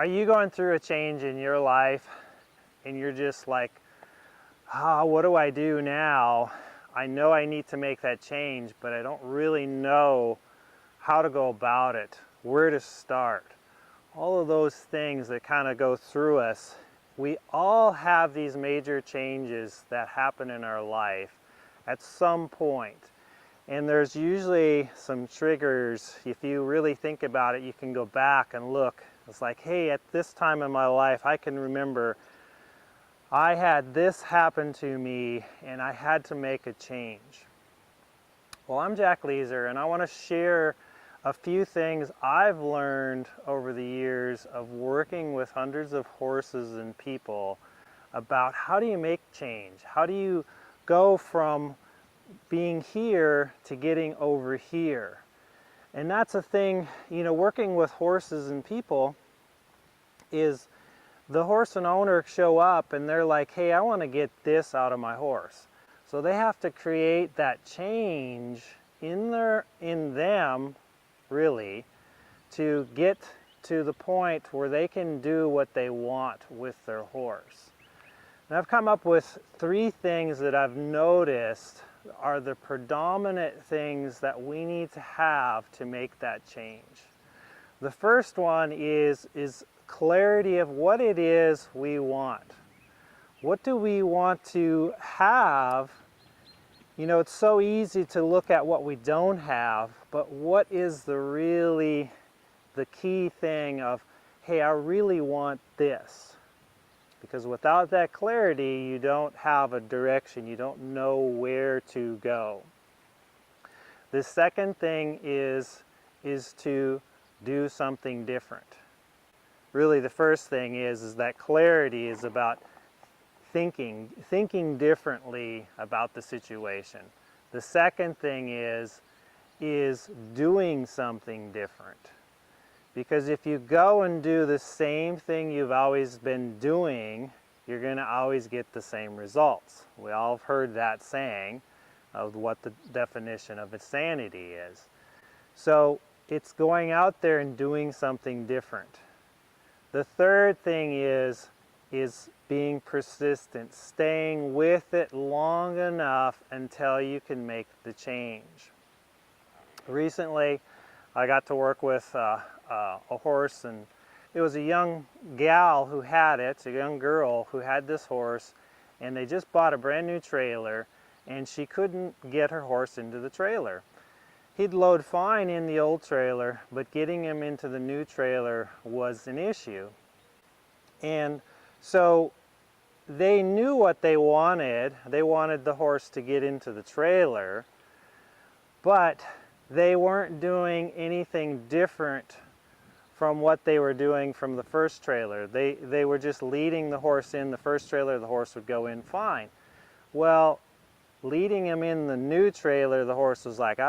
Are you going through a change in your life and you're just like, what do I do now? I know I need to make that change, but I don't really know how to go about it, where to start. All of those things that kind of go through us. We all have these major changes that happen in our life at some point. And there's usually some triggers. If you really think about it, you can go back and look. It's like, hey, at this time in my life, I can remember I had this happen to me and I had to make a change. Well, I'm Jack Leeser, and I want to share a few things I've learned over the years of working with hundreds of horses and people about how do you make change? How do you go from being here to getting over here? And that's a thing, working with horses and people is the horse and owner show up and they're like, hey, I want to get this out of my horse. So they have to create that change in them, really, to get to the point where they can do what they want with their horse. And I've come up with 3 things that I've noticed are the predominant things that we need to have to make that change. The first one is clarity of what it is we want. What do we want to have? It's so easy to look at what we don't have, but what is the key thing of, hey, I really want this? Because without that clarity, you don't have a direction, you don't know where to go. The second thing is to do something different. Really, the first thing is that clarity is about thinking differently about the situation. The second thing is doing something different. Because if you go and do the same thing you've always been doing, you're going to always get the same results. We all have heard that saying of what the definition of insanity is. So it's going out there and doing something different. The third thing is being persistent, staying with it long enough until you can make the change. Recently, I got to work with a horse, and it was a young gal who had it, a young girl who had this horse, and they just bought a brand new trailer, and she couldn't get her horse into the trailer. He'd load fine in the old trailer, but getting him into the new trailer was an issue. And so they knew what they wanted. They wanted the horse to get into the trailer, but they weren't doing anything different from what they were doing from the first trailer. They were just leading the horse in the first trailer, the horse would go in fine. Well, leading him in the new trailer, the horse was like,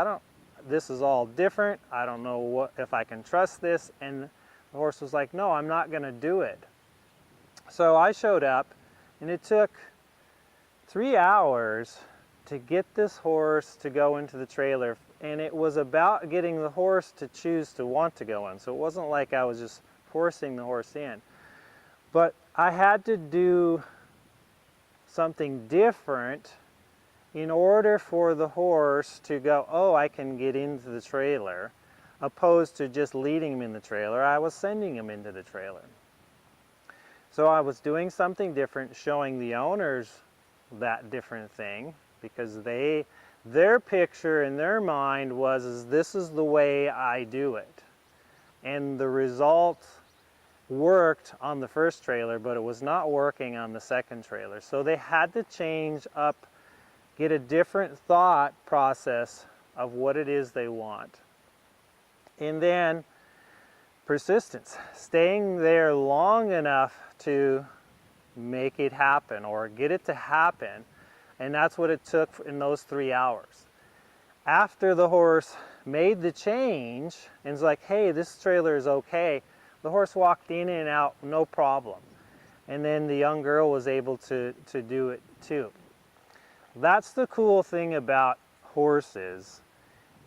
this is all different. I don't know if I can trust this. And the horse was like, no, I'm not going to do it. So I showed up, and it took 3 hours to get this horse to go into the trailer, and it was about getting the horse to choose to want to go in. So it wasn't like I was just forcing the horse in. But I had to do something different in order for the horse to go, oh, I can get into the trailer, opposed to just leading him in the trailer. I was sending him into the trailer. So I was doing something different, showing the owners that different thing, because their picture in their mind was, this is the way I do it. And the result worked on the first trailer, but it was not working on the second trailer. So they had to change up, get a different thought process of what it is they want. And then persistence, staying there long enough to make it happen or get it to happen. And that's what it took in those 3 hours. After the horse made the change and was like, hey, this trailer is okay, the horse walked in and out, no problem. And then the young girl was able to do it too. That's the cool thing about horses,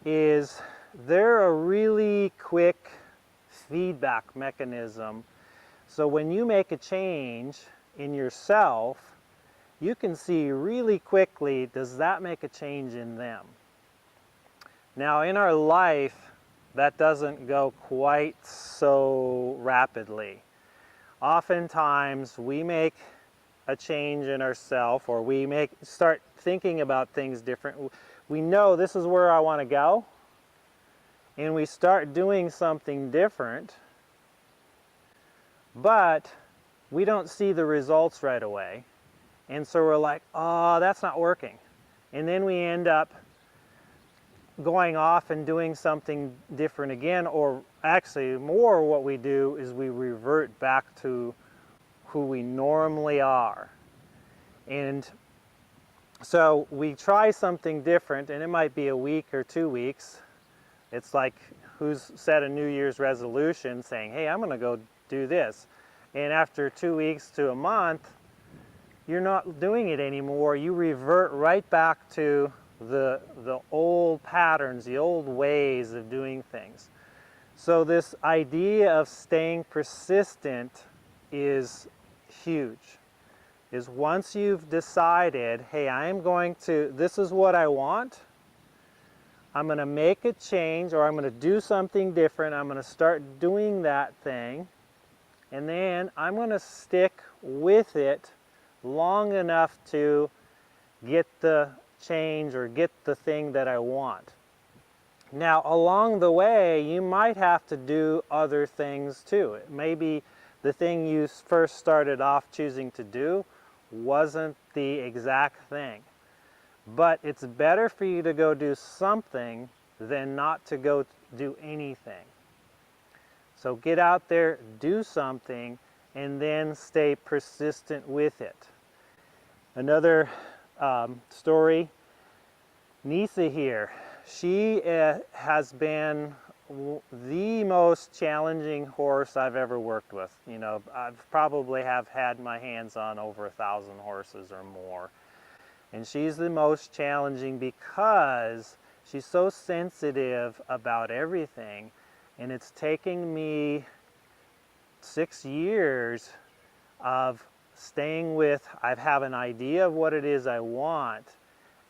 is they're a really quick feedback mechanism So when you make a change in yourself, you can see really quickly, does that make a change in them? Now in our life, that doesn't go quite so rapidly. Oftentimes we make a change in ourselves, or we start thinking about things different. We know this is where I want to go, and we start doing something different, but we don't see the results right away. And so we're like, oh, that's not working. And then we end up going off and doing something different again, or actually more what we do is we revert back to who we normally are. And so we try something different, and it might be a week or 2 weeks. It's like who's set a New Year's resolution saying, hey, I'm going to go do this. And after 2 weeks to a month, you're not doing it anymore. You revert right back to the old patterns, the old ways of doing things. So this idea of staying persistent is huge. Is once you've decided, hey, this is what I want, I'm going to make a change, or I'm going to do something different, I'm going to start doing that thing, and then I'm going to stick with it long enough to get the change or get the thing that I want. Now along the way you might have to do other things too. Maybe the thing you first started off choosing to do wasn't the exact thing, but it's better for you to go do something than not to go do anything. So get out there, do something, and then stay persistent with it. Another story, Nisa here, she has been the most challenging horse I've ever worked with. You know, I've probably have had my hands on over 1,000 horses or more. And she's the most challenging because she's so sensitive about everything. And it's taking me 6 years of staying with, I have an idea of what it is I want,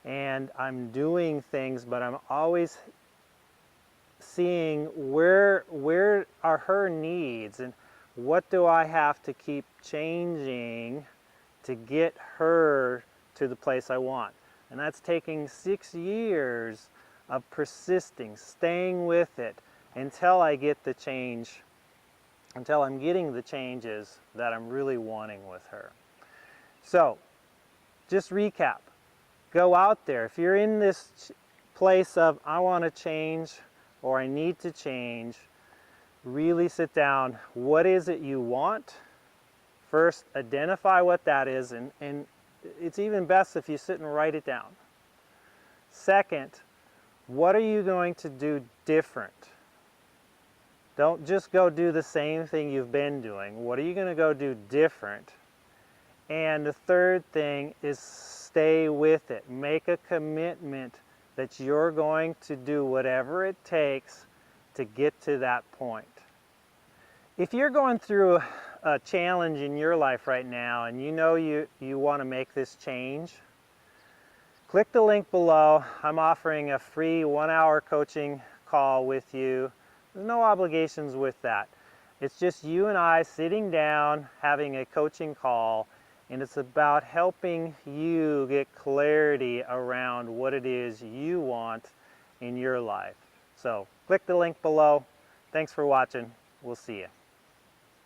and I'm doing things, but I'm always seeing where are her needs and what do I have to keep changing to get her to the place I want. And that's taking 6 years of persisting, staying with it until I get the change, until I'm getting the changes that I'm really wanting with her. So, just recap. Go out there. If you're in this place of, I want to change or I need to change, really sit down. What is it you want? First, identify what that is, and it's even best if you sit and write it down. Second, what are you going to do different? Don't just go do the same thing you've been doing. What are you going to go do different? And the third thing is stay with it. Make a commitment that you're going to do whatever it takes to get to that point. If you're going through a challenge in your life right now and you know you want to make this change, click the link below. I'm offering a free 1-hour coaching call with you. There's no obligations with that. It's just you and I sitting down having a coaching call, and it's about helping you get clarity around what it is you want in your life. So click the link below. Thanks for watching. We'll see you.